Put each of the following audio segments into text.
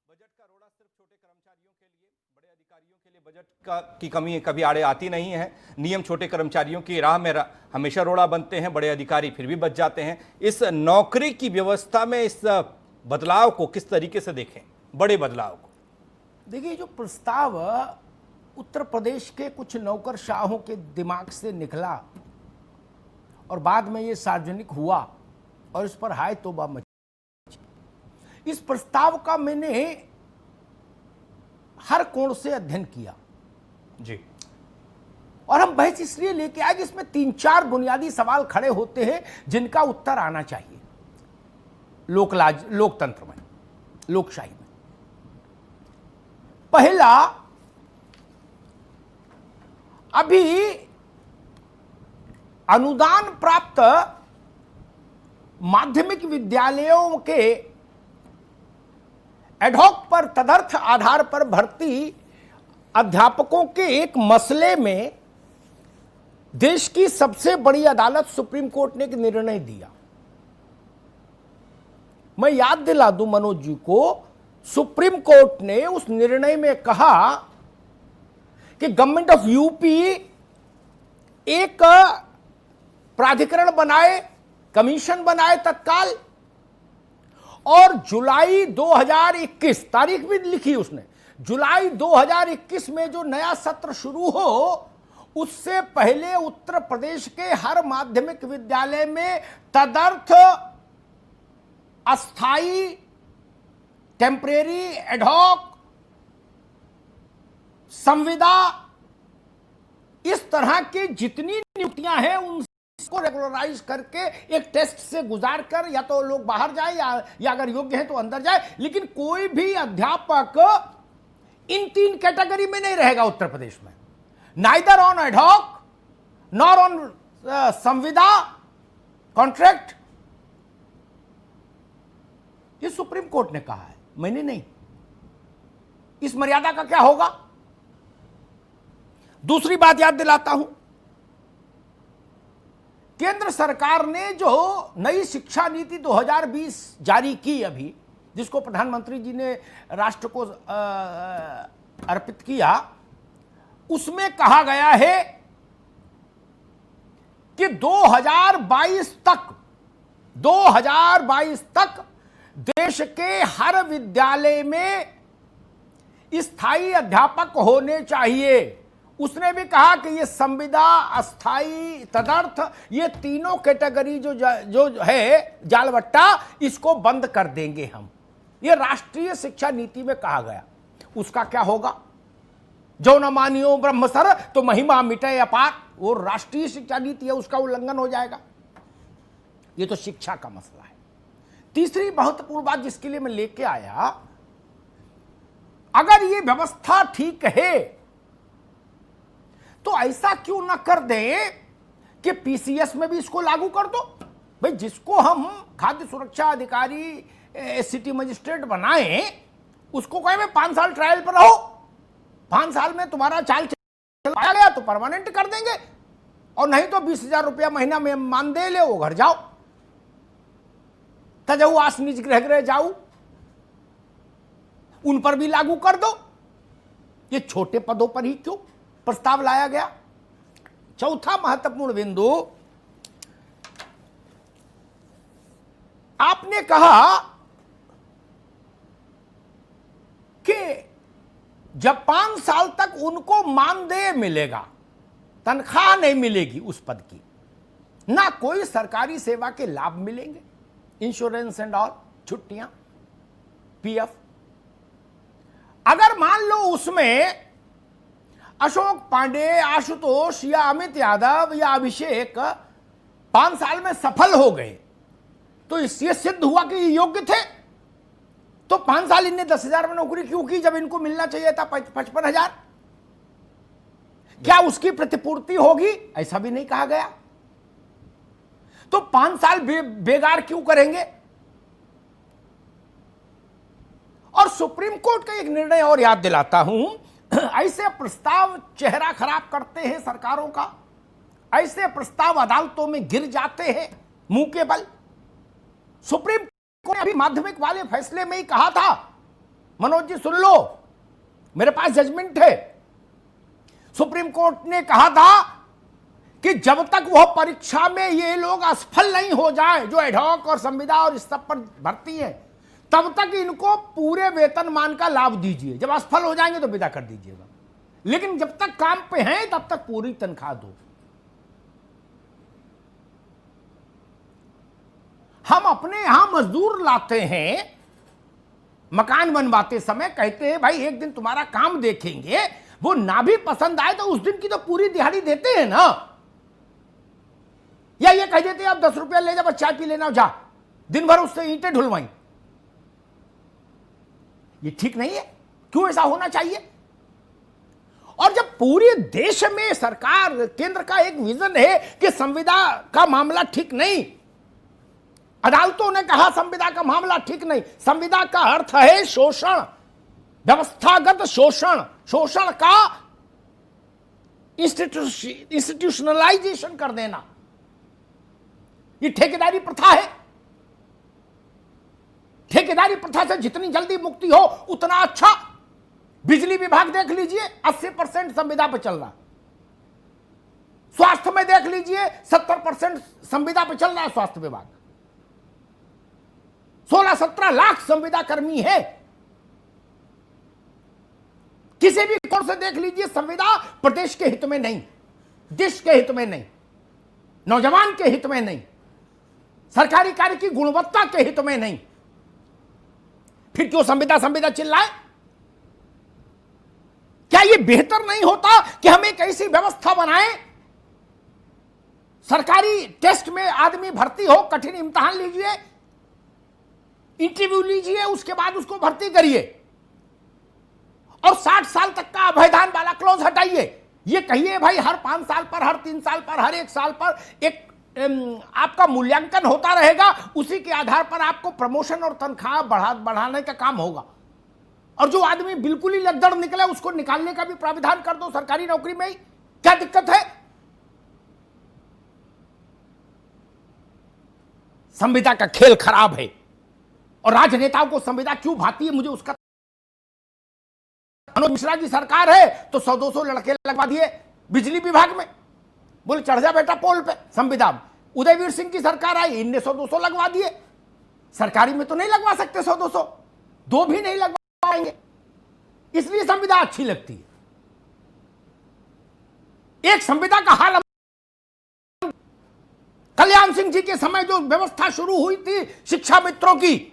Budget का रोड़ा सिर्फ छोटे कर्मचारियों के लिए, बड़े अधिकारियों के लिए बजट की कमी कभी आड़े आती नहीं है। नियम छोटे कर्मचारियों की राह में हमेशा रोड़ा बनते हैं, बड़े अधिकारी फिर भी बच जाते हैं। इस नौकरी की व्यवस्था में इस बदलाव को किस तरीके से देखें, बड़े बदलाव को? देखिए, जो प्रस्ताव उत्तर प्रदेश के कुछ नौकरशाहों के दिमाग से निकला और बाद में ये सार्वजनिक हुआ और इस पर हाय तौबा मची। इस प्रस्ताव का मैंने हर कोण से अध्ययन किया जी, और हम बहस इसलिए लेके आए कि इसमें 3-4 बुनियादी सवाल खड़े होते हैं जिनका उत्तर आना चाहिए लोकतंत्र में, लोकशाही में। पहला, अभी अनुदान प्राप्त माध्यमिक विद्यालयों के एडहॉक पर तदर्थ आधार पर भर्ती अध्यापकों के एक मसले में देश की सबसे बड़ी अदालत सुप्रीम कोर्ट ने एक निर्णय दिया। मैं याद दिला दूं मनोज जी को, सुप्रीम कोर्ट ने उस निर्णय में कहा कि गवर्नमेंट ऑफ यूपी एक प्राधिकरण बनाए, कमीशन बनाए तत्काल, और जुलाई 2021 तारीख भी लिखी उसने, जुलाई 2021 में जो नया सत्र शुरू हो उससे पहले उत्तर प्रदेश के हर माध्यमिक विद्यालय में तदर्थ अस्थाई, टेम्परेरी, एडहॉक, संविदा, इस तरह की जितनी नियुक्तियां हैं उनको रेगुलराइज करके एक टेस्ट से गुजार कर या तो लोग बाहर जाए या अगर योग्य है तो अंदर जाए, लेकिन कोई भी अध्यापक इन 3 कैटेगरी में नहीं रहेगा उत्तर प्रदेश में, neither on ad hoc nor on संविदा कॉन्ट्रैक्ट। ये सुप्रीम कोर्ट ने कहा है, मैंने नहीं। इस मर्यादा का क्या होगा? दूसरी बात याद दिलाता हूं, केंद्र सरकार ने जो नई शिक्षा नीति 2020 जारी की अभी, जिसको प्रधानमंत्री जी ने राष्ट्र को अर्पित किया, उसमें कहा गया है कि 2022 तक देश के हर विद्यालय में स्थायी अध्यापक होने चाहिए। उसने भी कहा कि ये संविदा, अस्थाई, तदर्थ, ये तीनों कैटेगरी जो है जालबट्टा, इसको बंद कर देंगे हम। ये राष्ट्रीय शिक्षा नीति में कहा गया। उसका क्या होगा? जो न मानियो ब्रह्मसर तो महिमा मिटे अपार, वो राष्ट्रीय शिक्षा नीति है, उसका उल्लंघन हो जाएगा। ये तो शिक्षा का मसला है। तीसरी महत्वपूर्ण बात जिसके लिए मैं लेके आया, अगर ये व्यवस्था ठीक है तो ऐसा क्यों ना कर दें कि पीसीएस में भी इसको लागू कर दो। भाई, जिसको हम खाद्य सुरक्षा अधिकारी, सिटी मजिस्ट्रेट बनाएं, उसको कहे मैं 5 साल ट्रायल पर रहो, 5 साल में तुम्हारा चाल पाया गया तो परमानेंट कर देंगे, और नहीं तो 20,000 रुपया महीना में मानदेय ले, वो घर जाओ, तजऊ आस निज गृह जाऊ, उन पर भी लागू कर दो। ये छोटे पदों पर ही क्यों प्रस्ताव लाया गया? चौथा महत्वपूर्ण बिंदु, आपने कहा कि जब 5 साल तक उनको मानदेय मिलेगा, तनख्वाह नहीं मिलेगी उस पद की, ना कोई सरकारी सेवा के लाभ मिलेंगे, इंश्योरेंस एंड ऑल, छुट्टियां, पीएफ। अगर मान लो उसमें अशोक पांडे, आशुतोष या अमित यादव या अभिषेक 5 साल में सफल हो गए, तो इससे सिद्ध हुआ कि ये योग्य थे, तो 5 साल इनने 10,000 में नौकरी क्यों की जब इनको मिलना चाहिए था 55,000? क्या उसकी प्रतिपूर्ति होगी? ऐसा भी नहीं कहा गया। तो 5 साल बेगार क्यों करेंगे? और सुप्रीम कोर्ट का एक निर्णय और याद दिलाता हूं, ऐसे प्रस्ताव चेहरा खराब करते हैं सरकारों का, ऐसे प्रस्ताव अदालतों में गिर जाते हैं मुंह के बल। सुप्रीम कोर्ट ने अभी माध्यमिक वाले फैसले में ही कहा था मनोज जी सुन लो, मेरे पास जजमेंट है। सुप्रीम कोर्ट ने कहा था कि जब तक वह परीक्षा में ये लोग असफल नहीं हो जाए, जो एडहॉक और संविदा और इस सब पर भर्ती है, तब तक इनको पूरे वेतनमान का लाभ दीजिए। जब असफल हो जाएंगे तो विदा कर दीजिएगा, लेकिन जब तक काम पे हैं तब तक पूरी तनख्वाह दो। हम अपने यहां मजदूर लाते हैं, मकान बनवाते समय कहते हैं भाई एक दिन तुम्हारा काम देखेंगे, वो ना भी पसंद आए तो उस दिन की तो पूरी दिहाड़ी देते हैं ना। या ये कह देते हैं आप 10 रुपया ले जा, बस चाय पी लेना, जा दिन भर उससे ईंटें ढुलवाई। ये ठीक नहीं है। क्यों ऐसा होना चाहिए? और जब पूरे देश में सरकार, केंद्र का एक विजन है कि संविदा का मामला ठीक नहीं, अदालतों ने कहा संविदा का मामला ठीक नहीं। संविदा का अर्थ है शोषण, व्यवस्थागत शोषण, शोषण का इंस्टीट्यूशनलाइजेशन कर देना। ये ठेकेदारी प्रथा है। ठेकेदारी प्रथा से जितनी जल्दी मुक्ति हो उतना अच्छा। बिजली विभाग देख लीजिए 80% संविदा पर चल रहा। स्वास्थ्य में देख लीजिए 70% संविदा पर चल रहा है स्वास्थ्य विभाग। 16-17 लाख संविदा कर्मी है। किसी भी कोण से देख लीजिए, संविदा प्रदेश के हित में नहीं, देश के हित में नहीं, नौजवान के हित में नहीं, सरकारी कार्य की गुणवत्ता के हित में नहीं। फिर क्यों संविदा संविदा चिल्लाए? क्या यह बेहतर नहीं होता कि हम एक ऐसी व्यवस्था बनाएं, सरकारी टेस्ट में आदमी भर्ती हो, कठिन इम्तिहान लीजिए, इंटरव्यू लीजिए, उसके बाद उसको भर्ती करिए और 60 साल तक का अभयदान वाला क्लॉज हटाइए। ये कहिए भाई हर 5 साल पर, हर 3 साल पर, हर 1 साल पर एक आपका मूल्यांकन होता रहेगा, उसी के आधार पर आपको प्रमोशन और तनख्वाह बढ़ाने का काम होगा। और जो आदमी बिल्कुल ही लद्दड़ निकले उसको निकालने का भी प्राविधान कर दो सरकारी नौकरी में ही। क्या दिक्कत है? संविदा का खेल खराब है और राजनेताओं को संविदा क्यों भाती है मुझे उसका। मनोज मिश्रा की सरकार है तो 100-200 लड़के लगवा दिए बिजली विभाग में, बोले चढ़ जा बेटा पोल पे संविदा में। उदयवीर सिंह की सरकार आई, इनने 100-200 लगवा दिए। सरकारी में तो नहीं लगवा सकते 100-200, 2 भी नहीं लगवा पाएंगे, इसलिए संविदा अच्छी लगती है। एक संविदा का हाल कल्याण सिंह जी के समय जो व्यवस्था शुरू हुई थी शिक्षा मित्रों की,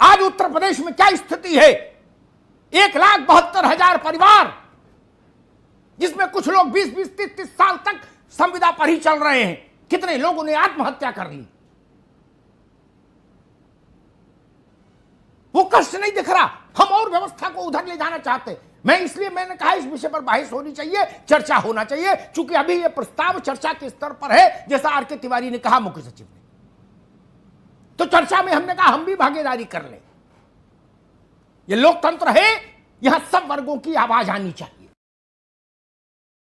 आज उत्तर प्रदेश में क्या स्थिति है? 1,72,000 परिवार, जिसमें कुछ लोग 20-20, 30-30 साल तक संविदा पर ही चल रहे हैं। कितने लोगों ने आत्महत्या कर ली। वो कष्ट नहीं दिख रहा। हम और व्यवस्था को उधर ले जाना चाहते। मैंने कहा इस विषय पर बहस होनी चाहिए, चर्चा होना चाहिए, क्योंकि अभी यह प्रस्ताव चर्चा के स्तर पर है, जैसा आर.के. तिवारी ने कहा, मुख्य सचिव ने। तो चर्चा में हमने कहा हम भी भागीदारी कर ले। ये लोकतंत्र है, यहां सब वर्गों की आवाज आनी चाहिए।